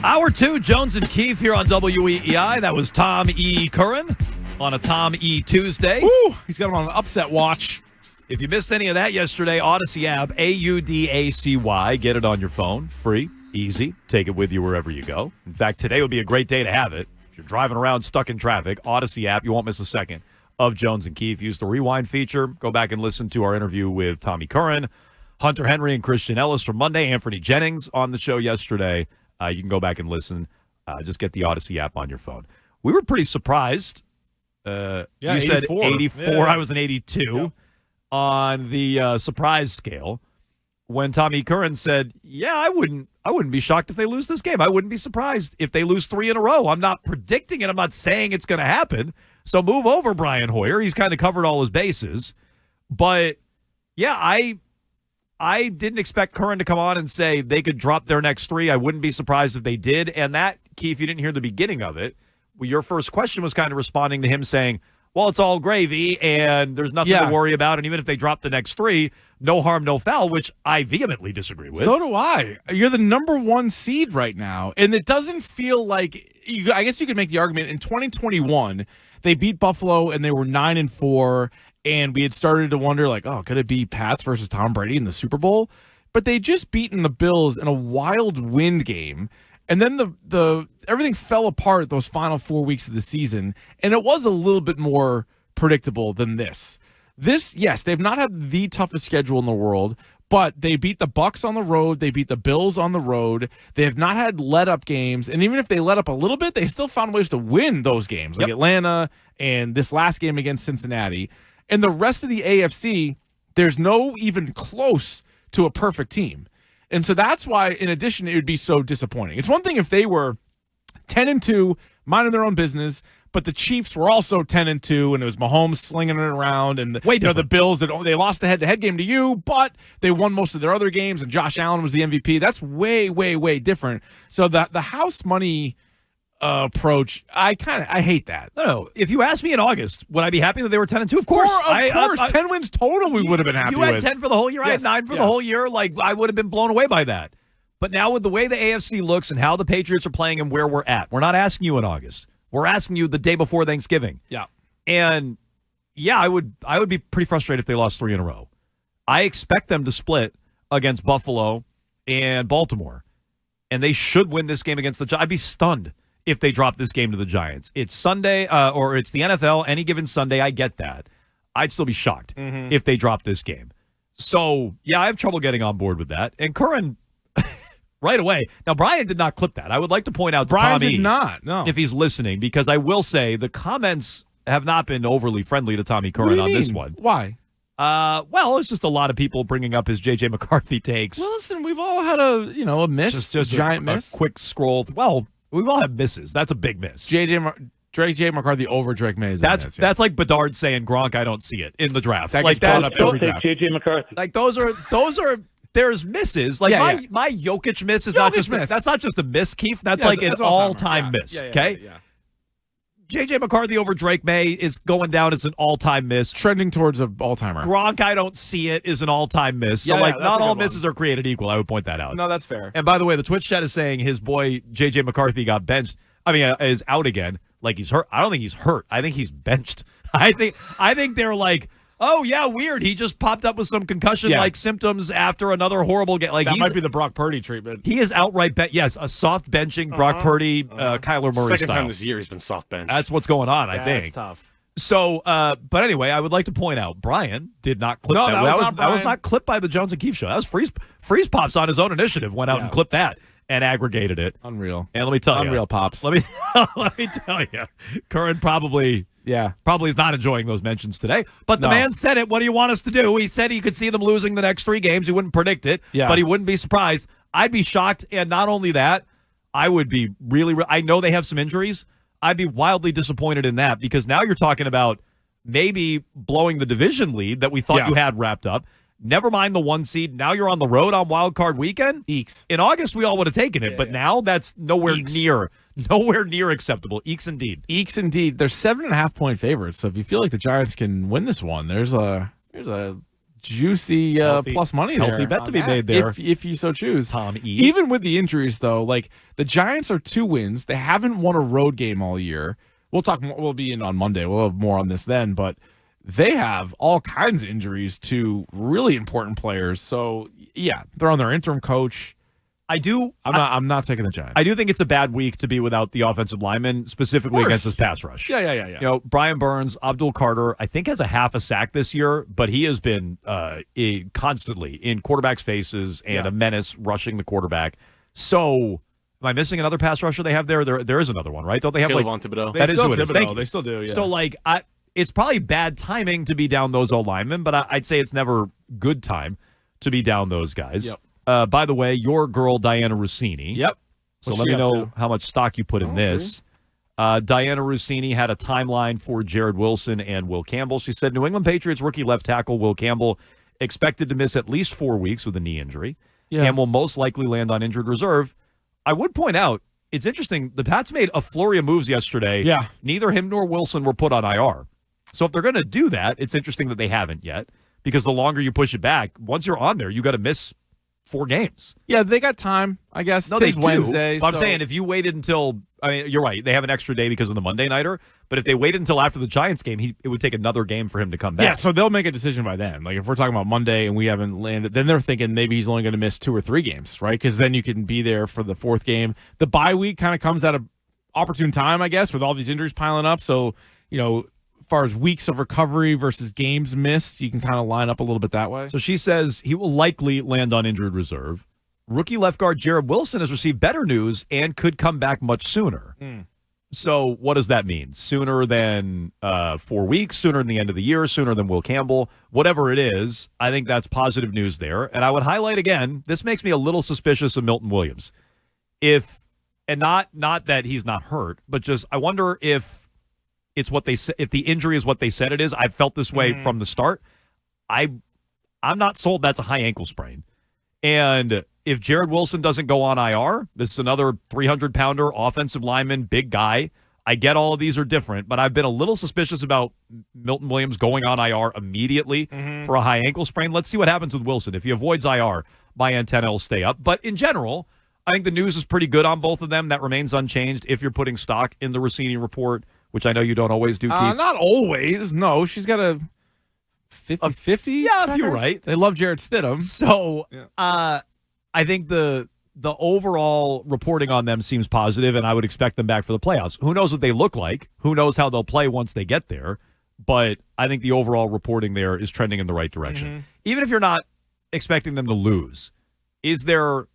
Hour 2, Jones and Keefe here on WEEI. That was Tom E. Curran on a Tom E. Tuesday. Woo! He's got him on an upset watch. If you missed any of that yesterday, Odyssey app, AUDACY. Get it on your phone. Free, easy. Take it with you wherever you go. In fact, today would be a great day to have it. If you're driving around stuck in traffic, Odyssey app, you won't miss a second of Jones and Keefe. Use the rewind feature. Go back and listen to our interview with Tommy Curran, Hunter Henry, and Christian Ellis from Monday. Anthony Jennings on the show yesterday. You can go back and listen. Just get the Odyssey app on your phone. We were pretty surprised. You said 84. Yeah. I was an 82 yep. on the surprise scale. When Tommy Curran said, "Yeah, I wouldn't be shocked if they lose this game. I wouldn't be surprised if they lose 3 in a row. I'm not predicting it. I'm not saying it's going to happen. So move over, Brian Hoyer. He's kind of covered all his bases. But yeah, I didn't expect Curran to come on and say they could drop their next 3. I wouldn't be surprised if they did. And that, Keith, you didn't hear the beginning of it. Your first question was kind of responding to him saying, well, it's all gravy and there's nothing to worry about. And even if they drop the next 3, no harm, no foul, which I vehemently disagree with. So do I. You're the number 1 seed right now. And it doesn't feel like, I guess you could make the argument, in 2021, they beat Buffalo and they were 9-4. And we had started to wonder, like, oh, could it be Pats versus Tom Brady in the Super Bowl? But they just beaten the Bills in a wild wind game. And then the everything fell apart those final 4 weeks of the season. And it was a little bit more predictable than this. This, yes, they've not had the toughest schedule in the world, but they beat the Bucs on the road. They beat the Bills on the road. They have not had let-up games. And even if they let up a little bit, they still found ways to win those games, like Atlanta and this last game against Cincinnati. And the rest of the AFC, there's no even close to a perfect team. And so that's why, in addition, it would be so disappointing. It's one thing if they were 10-2, minding their own business, but the Chiefs were also 10-2, and it was Mahomes slinging it around, and the Bills, they lost the head-to-head game to you, but they won most of their other games, and Josh Allen was the MVP. That's way, way, way different. So the house money approach, I hate that. No. If you asked me in August, would I be happy that they were 10-2? Of course. Of course. 10 wins total we would have been happy with. You had 10 for the whole year. Yes. I had 9 for the whole year. Like, I would have been blown away by that. But now with the way the AFC looks and how the Patriots are playing and where we're at, we're not asking you in August. We're asking you the day before Thanksgiving. Yeah. And, yeah, I would be pretty frustrated if they lost 3 in a row. I expect them to split against Buffalo and Baltimore. And they should win this game against the Giants. I'd be stunned if they drop this game to the Giants. It's Sunday, or it's the NFL, any given Sunday. I get that. I'd still be shocked if they drop this game. So, yeah, I have trouble getting on board with that. And Curran, right away. Now, Brian did not clip that. I would like to point out to Brian Tommy, did not, no. if he's listening, because I will say the comments have not been overly friendly to Tommy Curran on this one. Why? Well, it's just a lot of people bringing up his J.J. McCarthy takes. Well, listen, we've all had a miss, just a giant miss. A quick scroll. Well, we've all had misses. That's a big miss. J.J. McCarthy over Drake May. That's like Bedard saying Gronk, I don't see it in the draft. That like that's every draft. J.J. McCarthy. Like those are there's misses. Like my Jokic miss is not just that's not just a miss, Keith. That's like an all-time miss. Okay. Yeah. J.J. McCarthy over Drake May is going down as an all-time miss. Trending towards an all-timer. Gronk, I don't see it, is an all-time miss. So, not all misses are created equal. I would point that out. No, that's fair. And by the way, the Twitch chat is saying his boy J.J. McCarthy got benched. Is out again. Like he's hurt. I don't think he's hurt. I think he's benched. I think they're like, oh, yeah, weird. He just popped up with some concussion-like symptoms after another horrible game. Like that might be the Brock Purdy treatment. He is outright yes, a soft benching Brock Purdy, Kyler Murray Second style. time this year he's been soft benched. That's what's going on, I think. That's tough. So, but anyway, I would like to point out, Brian did not clip that. That was not clipped by the Jones and Keefe show. That was Freeze Pops on his own initiative went out and clipped that and aggregated it. Unreal. And let me tell you. Unreal Pops. Let me tell you. Curran probably is not enjoying those mentions today. But the man said it. What do you want us to do? He said he could see them losing the next 3 games. He wouldn't predict it, but he wouldn't be surprised. I'd be shocked. And not only that, I would be I know they have some injuries. I'd be wildly disappointed in that because now you're talking about maybe blowing the division lead that we thought you had wrapped up. Never mind the 1 seed. Now you're on the road on Wild Card Weekend. Eeks. In August, we all would have taken it, but now that's nowhere near acceptable. Eeks indeed. Eeks indeed. They're 7.5-point favorites. So if you feel like the Giants can win this one, there's a juicy plus money there. Healthy bet to be made there. If you so choose. Tom E. Even with the injuries, though, like the Giants are 2 wins. They haven't won a road game all year. We'll talk more. We'll be in on Monday. We'll have more on this then. But they have all kinds of injuries to really important players. So, yeah, they're on their interim coach. I'm not taking the Giants. I do think it's a bad week to be without the offensive lineman, specifically against this pass rush. Yeah. You know, Brian Burns, Abdul Carter, I think has a half a sack this year, but he has been constantly in quarterbacks' faces and a menace rushing the quarterback. So, am I missing another pass rusher they have there? There is another one, right? Don't they have Caleb Thibodeau. That is who it is. They still do. Yeah. So, it's probably bad timing to be down those O-linemen, but I'd say it's never good time to be down those guys. Yep. By the way, your girl, Diana Rossini. Yep. So let me know how much stock you put in this. Diana Rossini had a timeline for Jared Wilson and Will Campbell. She said New England Patriots rookie left tackle Will Campbell expected to miss at least 4 weeks with a knee injury and will most likely land on injured reserve. I would point out, it's interesting, the Pats made a flurry of moves yesterday. Yeah. Neither him nor Wilson were put on IR. So if they're going to do that, it's interesting that they haven't yet, because the longer you push it back, once you're on there, you got to miss 4 games. Yeah, they got time, I guess. No, they do. Wednesday. But I'm saying if you waited until, I mean, you're right, they have an extra day because of the Monday nighter, but if they waited until after the Giants game, it would take another game for him to come back. Yeah, so they'll make a decision by then. Like if we're talking about Monday and we haven't landed, then they're thinking maybe he's only going to miss 2 or 3 games, right? Because then you can be there for the 4th game. The bye week kind of comes at an opportune time, I guess, with all these injuries piling up. So, you know, as far as weeks of recovery versus games missed, you can kind of line up a little bit that way. So she says he will likely land on injured reserve. Rookie left guard Jared Wilson has received better news and could come back much sooner. So what does that mean? Sooner than 4 weeks, sooner than the end of the year, sooner than Will Campbell, whatever it is, I think that's positive news there. And I would highlight again, this makes me a little suspicious of Milton Williams. Not that he's not hurt, but just I wonder if it's what they if the injury is what they said it is. I've felt this way from the start. I'm not sold that's a high ankle sprain. And if Jared Wilson doesn't go on IR, this is another 300-pounder offensive lineman, big guy. I get all of these are different, but I've been a little suspicious about Milton Williams going on IR immediately for a high ankle sprain. Let's see what happens with Wilson. If he avoids IR, my antenna will stay up. But in general, I think the news is pretty good on both of them. That remains unchanged if you're putting stock in the Rossini report, which I know you don't always do, Keith. Not always. No, she's got a 50-50. Yeah, if you're right. They love Jarrett Stidham. So I think the overall reporting on them seems positive, and I would expect them back for the playoffs. Who knows what they look like? Who knows how they'll play once they get there? But I think the overall reporting there is trending in the right direction. Even if you're not expecting them to lose, is there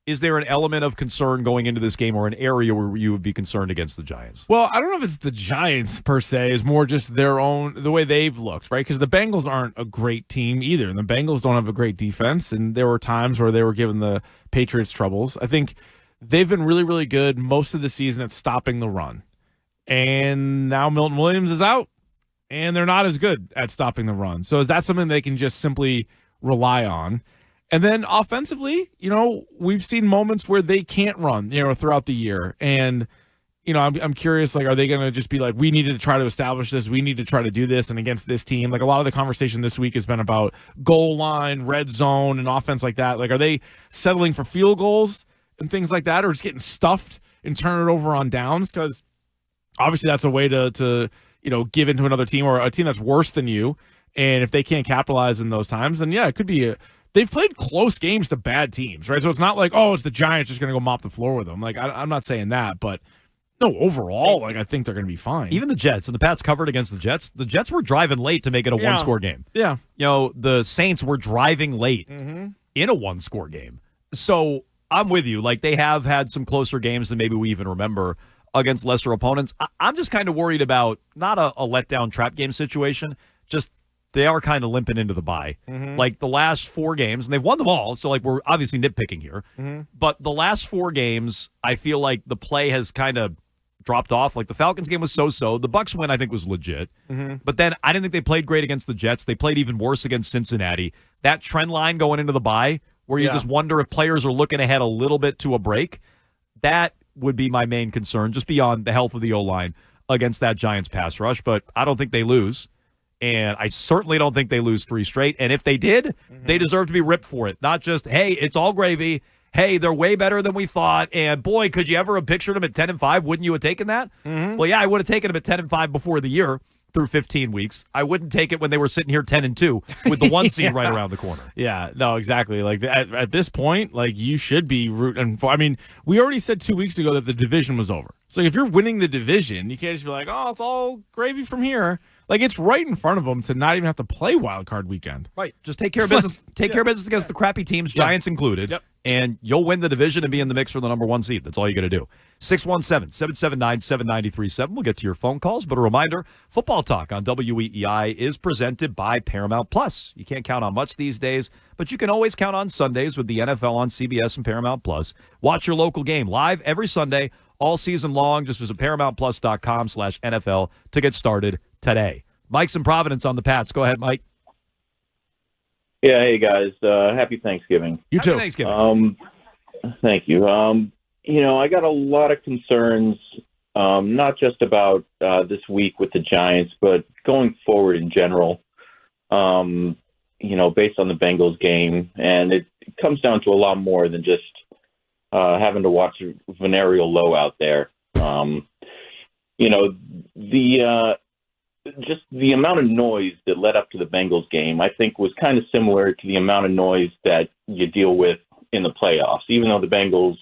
an element of concern going into this game or an area where you would be concerned against the Giants? Well, I don't know if it's the Giants per se. It's more just their own, the way they've looked, right? Because the Bengals aren't a great team either. And the Bengals don't have a great defense. And there were times where they were giving the Patriots troubles. I think they've been really, really good most of the season at stopping the run. And now Milton Williams is out, and they're not as good at stopping the run. So is that something they can just simply rely on? And then offensively, you know, we've seen moments where they can't run, you know, throughout the year. And, you know, I'm curious, like, are they going to just be like, we needed to try to establish this, we need to try to do this, and against this team? Like, a lot of the conversation this week has been about goal line, red zone, and offense like that. Like, are they settling for field goals and things like that, or just getting stuffed and turn it over on downs? Because obviously that's a way to, you know, give into another team or a team that's worse than you. And if they can't capitalize in those times, then, yeah, it could be they've played close games to bad teams, right? So it's not like, oh, it's the Giants just going to go mop the floor with them. Like, I'm not saying that, but no, overall, like, I think they're going to be fine. Even the Jets, and the Pats covered against the Jets. The Jets were driving late to make it a one-score game. Yeah. You know, the Saints were driving late in a one-score game. So I'm with you. Like, they have had some closer games than maybe we even remember against lesser opponents. I'm just kind of worried about not a letdown trap game situation, just they are kind of limping into the bye. Like the last 4 games, and they've won them all, so like we're obviously nitpicking here. But the last 4 games, I feel like the play has kind of dropped off. Like the Falcons game was so-so. The Bucks win, I think, was legit. But then I didn't think they played great against the Jets. They played even worse against Cincinnati. That trend line going into the bye, where you just wonder if players are looking ahead a little bit to a break, that would be my main concern, just beyond the health of the O-line against that Giants pass rush. But I don't think they lose. And I certainly don't think they lose 3 straight. And if they did, they deserve to be ripped for it. Not just, hey, it's all gravy. Hey, they're way better than we thought. And boy, could you ever have pictured them at 10-5? Wouldn't you have taken that? Well, yeah, I would have taken them at 10-5 before the year through 15 weeks. I wouldn't take it when they were sitting here 10-2 with the 1 seed right around the corner. Yeah, no, exactly. Like at this point, like you should be rooting for. I mean, we already said 2 weeks ago that the division was over. So if you're winning the division, you can't just be like, oh, it's all gravy from here. Like, it's right in front of them to not even have to play Wild Card Weekend. Right. Just take care of business. Take care of business against the crappy teams, Giants included, and you'll win the division and be in the mix for the number 1 seed. That's all you got to do. 617-779-7937. We'll get to your phone calls, but a reminder, Football Talk on WEEI is presented by Paramount Plus. You can't count on much these days, but you can always count on Sundays with the NFL on CBS and Paramount Plus. Watch your local game live every Sunday, all season long. Just visit ParamountPlus.com/NFL to get started today. Mike's in Providence on the Pats. Go ahead, Mike. Yeah, hey guys. Happy Thanksgiving. You too. Happy Thanksgiving. Thank you. I got a lot of concerns, not just about this week with the Giants, but going forward in general. Based on the Bengals game, and it comes down to a lot more than just having to watch venereal low out there. Just the amount of noise that led up to the Bengals game, I think, was kind of similar to the amount of noise that you deal with in the playoffs, even though the Bengals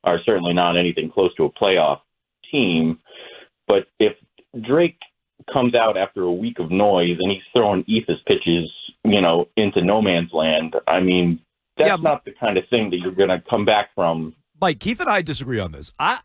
are certainly not anything close to a playoff team. But if Drake comes out after a week of noise and he's throwing ethos pitches, into no man's land, I mean, that's not the kind of thing that you're going to come back from. Mike, Keefe and I disagree on this. I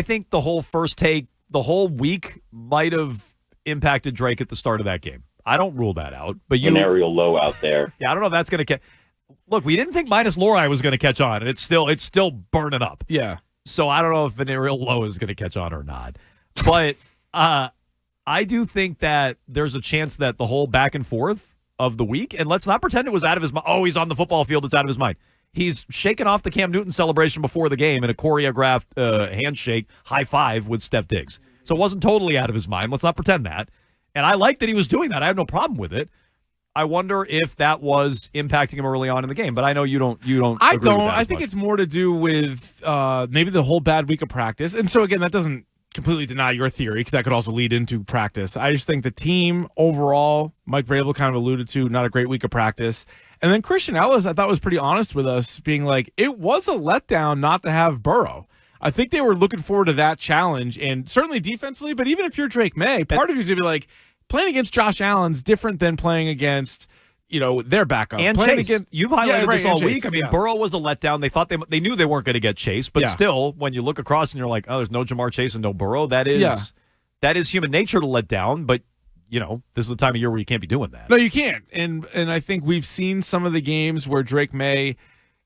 think the whole first take, the whole week might have impacted Drake at the start of that game. I don't rule that out. But Venereal low out there. Yeah, I don't know if that's going to catch. Look, we didn't think Minus Lori was going to catch on, and it's still burning up. Yeah. So I don't know if Venereal low is going to catch on or not. But I do think that there's a chance that the whole back and forth of the week, and let's not pretend it was out of his mind. Oh, he's on the football field. It's out of his mind. He's shaking off the Cam Newton celebration before the game in a choreographed handshake, high five with Steph Diggs. So it wasn't totally out of his mind. Let's not pretend that. And I like that he was doing that. I have no problem with it. I wonder if that was impacting him early on in the game. But I know you don't. I don't. I think it's more to do with maybe the whole bad week of practice. And so again, that doesn't completely deny your theory, because that could also lead into practice. I just think the team overall, Mike Vrabel kind of alluded to, not a great week of practice. And then Christian Ellis, I thought, was pretty honest with us, being like, it was a letdown not to have Burrow. I think they were looking forward to that challenge, and certainly defensively, but even if you're Drake May, part of you is going to be like, playing against Josh Allen's different than playing against, their backup. And playing Chase. You've highlighted this all week. Chase. I mean, Burrow was a letdown. They thought they knew they weren't going to get Chase, but still, when you look across and you're like, oh, there's no Jamar Chase and no Burrow, that is human nature to let down, but this is the time of year where you can't be doing that. No, you can't. And I think we've seen some of the games where Drake May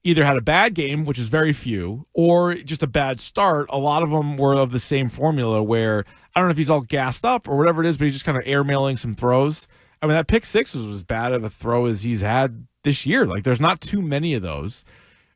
either had a bad game, which is very few, or just a bad start. A lot of them were of the same formula where, I don't know if he's all gassed up or whatever it is, but he's just kind of airmailing some throws. I mean, that pick six was as bad of a throw as he's had this year. Like, there's not too many of those.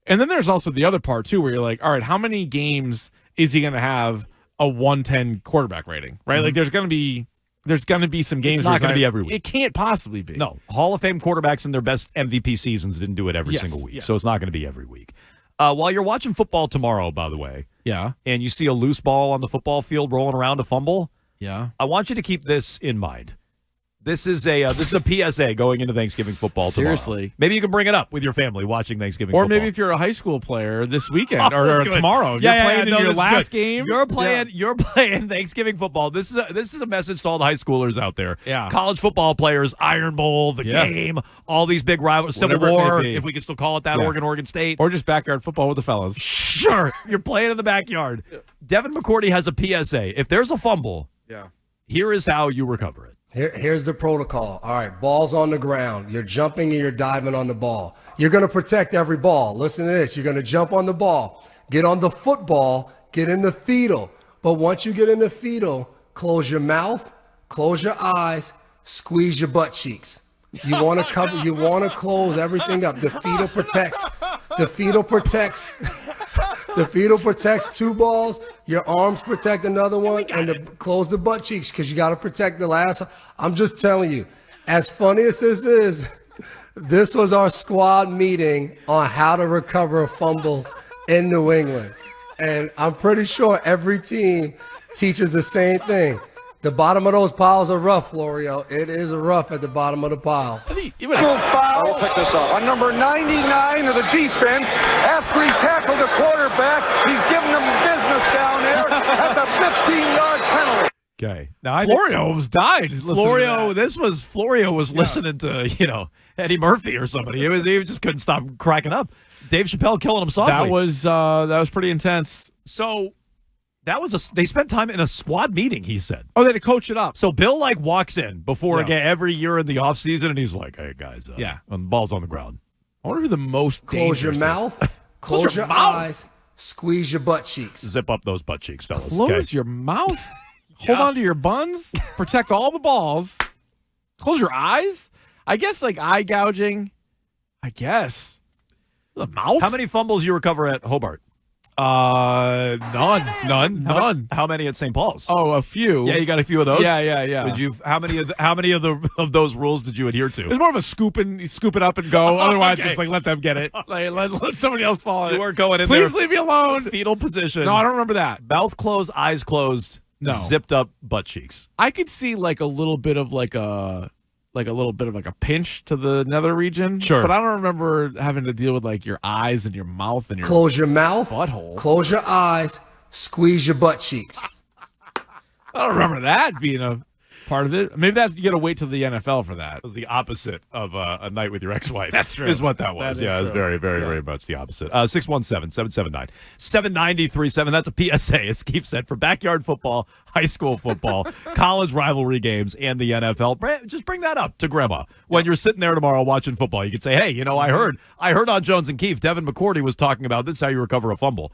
And then there's also the other part, too, where you're like, all right, how many games is he going to have a 110 quarterback rating, right? Mm-hmm. Like, there's going to be some games. It's not going to be every week. It can't possibly be. No. Hall of Fame quarterbacks in their best MVP seasons didn't do it every single week. Yes. So it's not going to be every week. While you're watching football tomorrow, by the way, and you see a loose ball on the football field rolling around a fumble, I want you to keep this in mind. This is a PSA going into Thanksgiving football tomorrow. Seriously. Maybe you can bring it up with your family watching Thanksgiving football. Or maybe if you're a high school player this weekend or tomorrow. You're playing in your last game. You're playing Thanksgiving football. This is a message to all the high schoolers out there. Yeah. College football players, Iron Bowl, the game, all these big rivals, Civil War, if we can still call it that, Oregon State. Or just backyard football with the fellas. Sure. You're playing in the backyard. Devin McCourty has a PSA. If there's a fumble, here is how you recover it. Here's the protocol. All right, ball's on the ground. You're jumping and you're diving on the ball. You're going to protect every ball. Listen to this. You're going to jump on the ball, get on the football, get in the fetal. But once you get in the fetal, close your mouth, close your eyes, squeeze your butt cheeks. You want to close everything up. The fetal protects. The fetal protects 2 balls. Your arms protect another one, and close the butt cheeks because you got to protect the last. I'm just telling you, as funny as this is, this was our squad meeting on how to recover a fumble in New England. And I'm pretty sure every team teaches the same thing. The bottom of those piles are rough, Florio. It is rough at the bottom of the pile. Foul. We'll pick this up. On number 99 of the defense, after he tackled the quarterback, he's giving them business down there at the 15-yard penalty. Okay. Now Florio almost died. Florio was listening to, Eddie Murphy or somebody. He just couldn't stop cracking up. Dave Chappelle killing him softly. That was pretty intense. So they spent time in a squad meeting, he said. Oh, they had to coach it up. So Bill walks in before again every year in the offseason, and he's like, "Hey guys, the ball's on the ground." I wonder who the most Close your dangerous mouth, close your eyes, squeeze your butt cheeks. Zip up those butt cheeks, fellas. Close your mouth. Hold on to your buns. Protect all the balls. Close your eyes. I guess eye gouging. I guess the mouth. How many fumbles you recover at Hobart? None. How many at St. Paul's? Oh, a few. Yeah, you got a few of those. Yeah. Did you? How many of those rules did you adhere to? It's more of a scoop it up and go. Otherwise, just let them get it. Let somebody else fall in. You weren't going in Please there. leave me alone. Fetal position. No, I don't remember that. Mouth closed, eyes closed. No. Zipped up butt cheeks. I could see a little bit of a pinch to the nether region. Sure. But I don't remember having to deal with your eyes and your mouth and your Close your mouth, butthole. Close your eyes, squeeze your butt cheeks. I don't remember that being a part of it. Maybe you got to wait till the NFL for that. It was the opposite of a night with your ex-wife. That's true. Is what that was. That is it was true. very, very, very much the opposite. 617-779-7937. That's a PSA, as Keefe said, for backyard football, high school football, college rivalry games, and the NFL. Just bring that up to Grandma when you're sitting there tomorrow watching football. You could say, "Hey, I heard on Jones and Keefe, Devin McCourty was talking about this is how you recover a fumble."